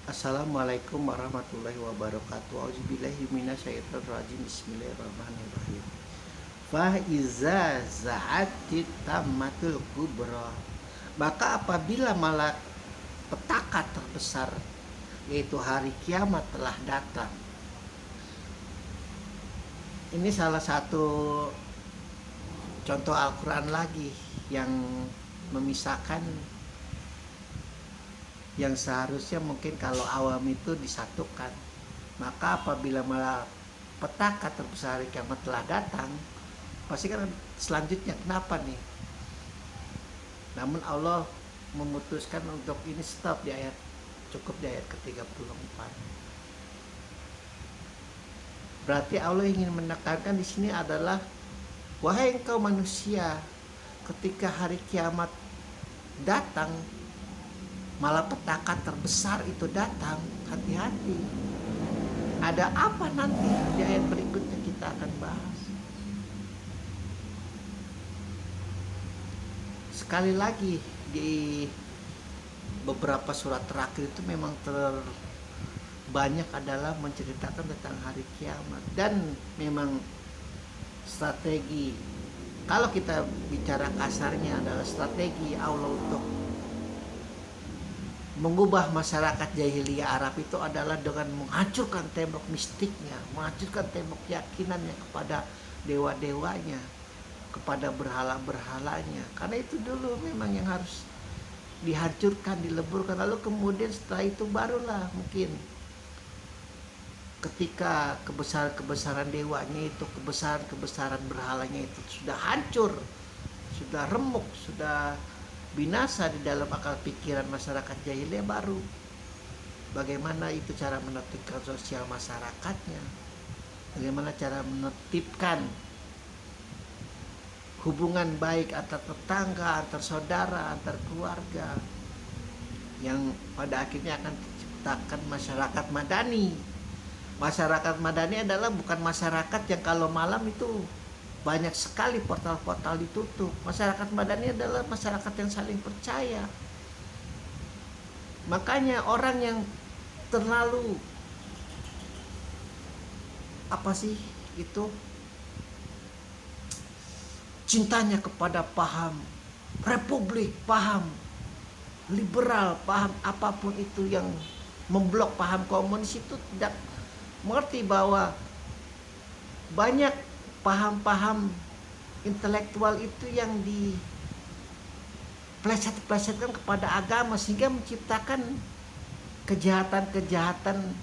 Assalamualaikum warahmatullahi wabarakatuh. Auzubillahi minasyaitonirrajim. Bismillahirrahmanirrahim. Fa iza za'atit tammatul kubra. Maka apabila malapetaka terbesar yaitu hari kiamat telah datang. Ini salah satu contoh Al-Qur'an lagi yang memisahkan yang seharusnya mungkin kalau awam itu disatukan. Maka apabila malapetaka terbesar hari kiamat telah datang, pasti kan selanjutnya kenapa nih? Namun Allah memutuskan untuk ini stop di ayat, cukup di ayat ke-34. Berarti Allah ingin menekankan di sini adalah, wahai engkau manusia, ketika hari kiamat datang, malapetaka terbesar itu datang, hati-hati. Ada apa nanti di ayat berikutnya kita akan bahas. Sekali lagi di beberapa surat terakhir itu memang terbanyak adalah menceritakan tentang hari kiamat, dan memang strategi, kalau kita bicara kasarnya, adalah strategi Allah untuk mengubah masyarakat jahiliyah Arab itu adalah dengan menghancurkan tembok mistiknya, menghancurkan tembok keyakinannya kepada dewa-dewanya, kepada berhala-berhalanya. Karena itu dulu memang yang harus dihancurkan, dileburkan. Lalu kemudian setelah itu barulah mungkin ketika kebesaran-kebesaran dewanya itu, kebesaran-kebesaran berhalanya itu sudah hancur, sudah remuk, sudah binasa di dalam akal pikiran masyarakat jahiliyah, baru bagaimana itu cara menertibkan sosial masyarakatnya, bagaimana cara menertibkan hubungan baik antar tetangga, antar saudara, antar keluarga, yang pada akhirnya akan diciptakan masyarakat madani. Masyarakat madani adalah bukan masyarakat yang kalau malam itu banyak sekali portal-portal ditutup. Masyarakat madani adalah masyarakat yang saling percaya. Makanya orang yang terlalu itu cintanya kepada paham republik, paham liberal, paham apapun itu yang memblok paham komunis, itu tidak mengerti bahwa banyak paham-paham intelektual itu yang dipleset-plesetkan kepada agama, sehingga menciptakan kejahatan-kejahatan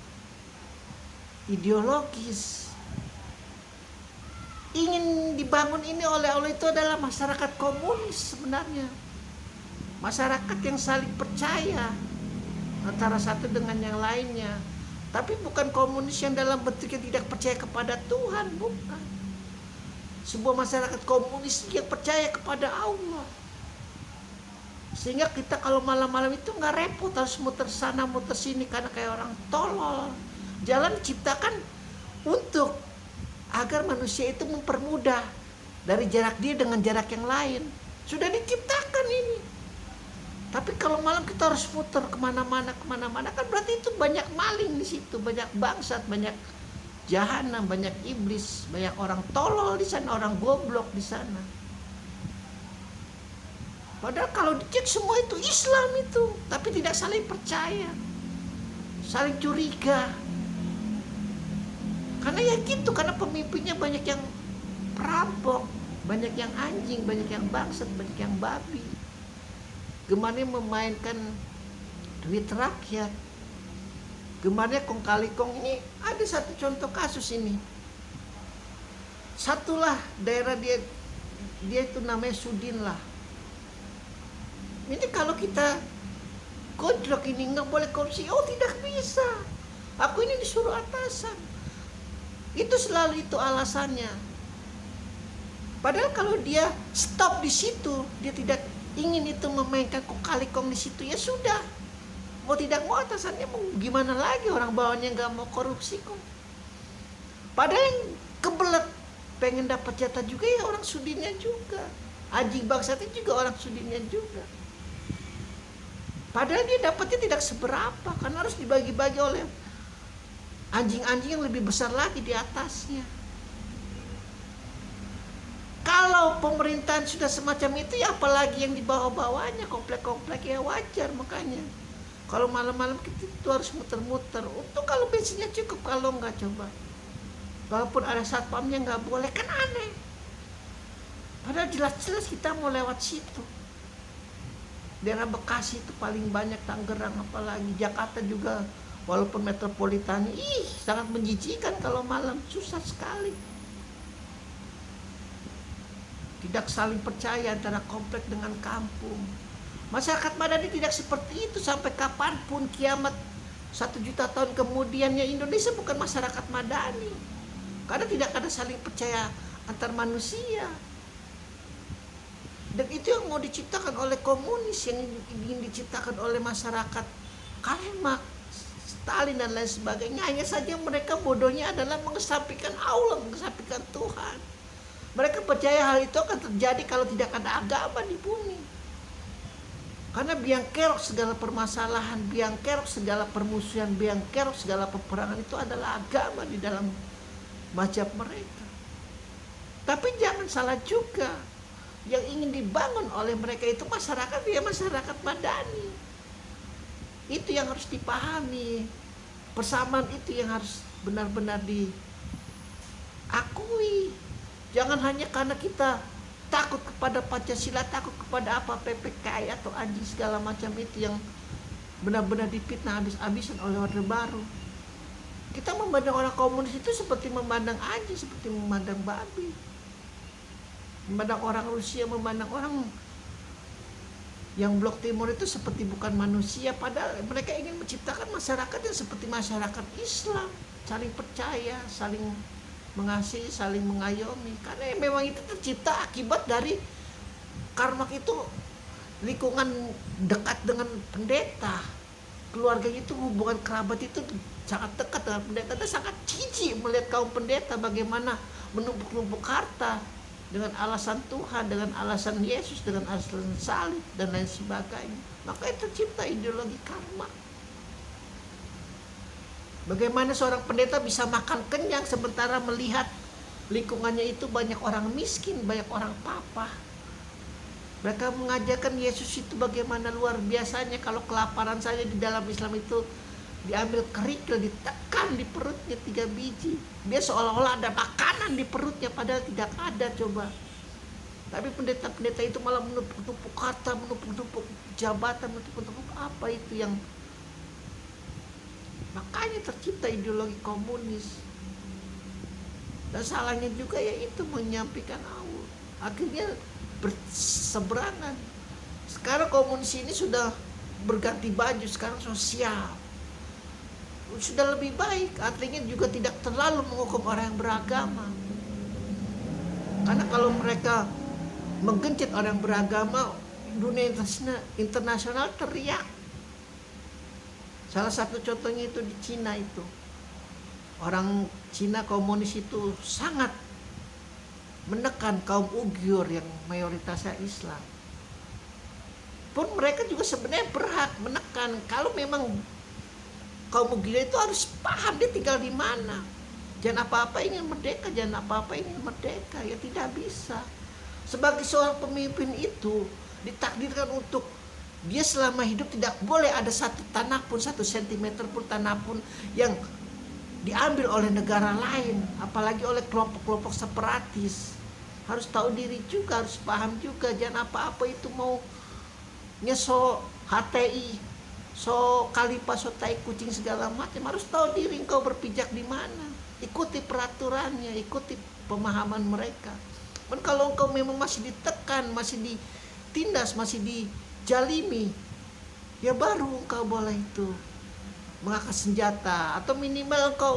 ideologis. Ingin dibangun ini oleh Allah itu adalah masyarakat komunis sebenarnya, masyarakat yang saling percaya antara satu dengan yang lainnya, tapi bukan komunis yang dalam bentuknya tidak percaya kepada Tuhan, bukan. Sebuah masyarakat komunis yang percaya kepada Allah, sehingga kita kalau malam-malam itu nggak repot harus muter sana muter sini karena kayak orang tolol. Jalan diciptakan untuk agar manusia itu mempermudah dari jarak dia dengan jarak yang lain, sudah diciptakan ini. Tapi kalau malam kita harus muter kemana-mana kan berarti itu banyak maling di situ, banyak bangsat, banyak jahanam, banyak iblis, banyak orang tolol di sana, orang goblok di sana. Padahal kalau dicek semua itu Islam itu, tapi tidak saling percaya, saling curiga. Karena ya gitu, karena pemimpinnya banyak yang perampok, banyak yang anjing, banyak yang bangsat, banyak yang babi. Gemarnya memainkan duit rakyat, gemarnya kong kali kong. Ini ada satu contoh kasus ini. Satulah daerah dia itu namanya Sudin lah. Ini kalau kita godrok ini nggak boleh korupsi, oh tidak bisa. Aku ini disuruh atasan. Itu selalu itu alasannya. Padahal kalau dia stop di situ, dia tidak ingin itu memainkan kong kali kong di situ, ya sudah. Mau tidak mau atasannya mau gimana lagi, orang bawahnya nggak mau korupsi kok. Padahal yang kebelet pengen dapat jatah juga ya orang Sudinnya juga, anjing bangsatnya juga orang Sudinnya juga. Padahal dia dapatnya tidak seberapa, karena harus dibagi-bagi oleh anjing-anjing yang lebih besar lagi di atasnya. Kalau pemerintahan sudah semacam itu, ya apalagi yang di bawah-bawahnya, komplek-komplek, ya wajar. Makanya kalau malam-malam kita itu harus muter-muter. Untuk kalau bensinnya cukup, kalau nggak coba. Walaupun ada satpamnya nggak boleh, kan aneh. Padahal jelas-jelas kita mau lewat situ. Daerah Bekasi itu paling banyak, Tangerang apalagi, Jakarta juga walaupun metropolitan, sangat menjijikan kalau malam, susah sekali. Tidak saling percaya antara komplek dengan kampung. Masyarakat Madani tidak seperti itu sampai kapanpun kiamat 1 juta tahun kemudiannya. Indonesia bukan masyarakat Madani, karena tidak ada saling percaya antar manusia. Dan itu yang mau diciptakan oleh komunis, yang ingin diciptakan oleh masyarakat Karl Marx, Stalin dan lain sebagainya. Hanya saja mereka bodohnya adalah mengesampingkan Allah, mengesampingkan Tuhan. Mereka percaya hal itu akan terjadi kalau tidak ada agama di bumi. Karena biang kerok segala permasalahan, biang kerok segala permusuhan, biang kerok segala peperangan itu adalah agama di dalam mazhab mereka. Tapi jangan salah juga, yang ingin dibangun oleh mereka itu masyarakat, ya masyarakat Madani. Itu yang harus dipahami. Persamaan itu yang harus benar-benar diakui. Jangan hanya karena kita takut kepada Pancasila, takut kepada apa PPKI atau anjing segala macam itu yang benar-benar dipitnah habis-habisan oleh Orde Baru. Kita memandang orang komunis itu seperti memandang anjing, seperti memandang babi. Memandang orang Rusia, memandang orang yang Blok Timur itu seperti bukan manusia. Padahal mereka ingin menciptakan masyarakat yang seperti masyarakat Islam, saling percaya, saling mengasihi, saling mengayomi. Karena memang itu tercipta akibat dari karma itu, lingkungan dekat dengan pendeta, keluarga itu, hubungan kerabat itu sangat dekat dengan pendeta. Dan sangat jijik melihat kaum pendeta bagaimana menumpuk-numpuk harta dengan alasan Tuhan, dengan alasan Yesus, dengan alasan salib dan lain sebagainya. Maka itu tercipta ideologi karma. Bagaimana seorang pendeta bisa makan kenyang sementara melihat lingkungannya itu banyak orang miskin, banyak orang papa. Mereka mengajarkan Yesus itu bagaimana luar biasanya kalau kelaparan saja di dalam Islam itu diambil kerikil, ditekan di perutnya 3 biji. Dia seolah-olah ada makanan di perutnya, padahal tidak ada, coba. Tapi pendeta-pendeta itu malah menumpuk-numpuk harta, menumpuk-numpuk jabatan, menumpuk-numpuk apa itu yang makanya tercipta ideologi komunis. Dan salahnya juga yaitu menyampaikan Allah, akhirnya berseberangan. Sekarang komunis ini sudah berganti baju, sekarang sosial, sudah lebih baik, artinya juga tidak terlalu menghukum orang yang beragama. Karena kalau mereka menggencet orang beragama, dunia internasional teriak. Salah satu contohnya itu di Cina itu. Orang Cina komunis itu sangat menekan kaum Uighur yang mayoritasnya Islam. Pun mereka juga sebenarnya berhak menekan. Kalau memang kaum Uighur itu harus paham dia tinggal di mana. Jangan apa-apa ingin merdeka, jangan apa-apa ingin merdeka. Ya tidak bisa. Sebagai seorang pemimpin itu ditakdirkan untuk dia selama hidup tidak boleh ada satu tanah pun, 1 sentimeter pun tanah pun yang diambil oleh negara lain, apalagi oleh kelompok-kelompok separatis. Harus tahu diri juga, harus paham juga. Jangan apa-apa itu mau nyeso HTI, so kalipa, so tai kucing segala macam. Harus tahu diri engkau berpijak di mana. Ikuti peraturannya, ikuti pemahaman mereka. Dan kalau engkau memang masih ditekan, masih ditindas, masih dijalimi, ya baru engkau boleh itu mengangkat senjata, atau minimal engkau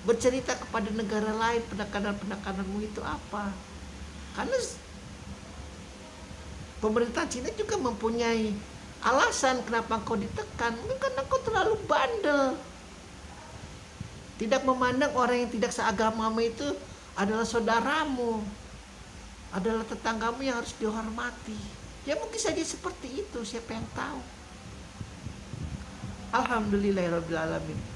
bercerita kepada negara lain penekanan-penekananmu itu apa. Karena pemerintah Cina juga mempunyai alasan kenapa engkau ditekan. Mungkin karena engkau terlalu bandel, tidak memandang orang yang tidak seagamamu itu adalah saudaramu, adalah tetanggamu yang harus dihormati. Ya mungkin saja seperti itu, siapa yang tahu. Alhamdulillahirabbil alamin.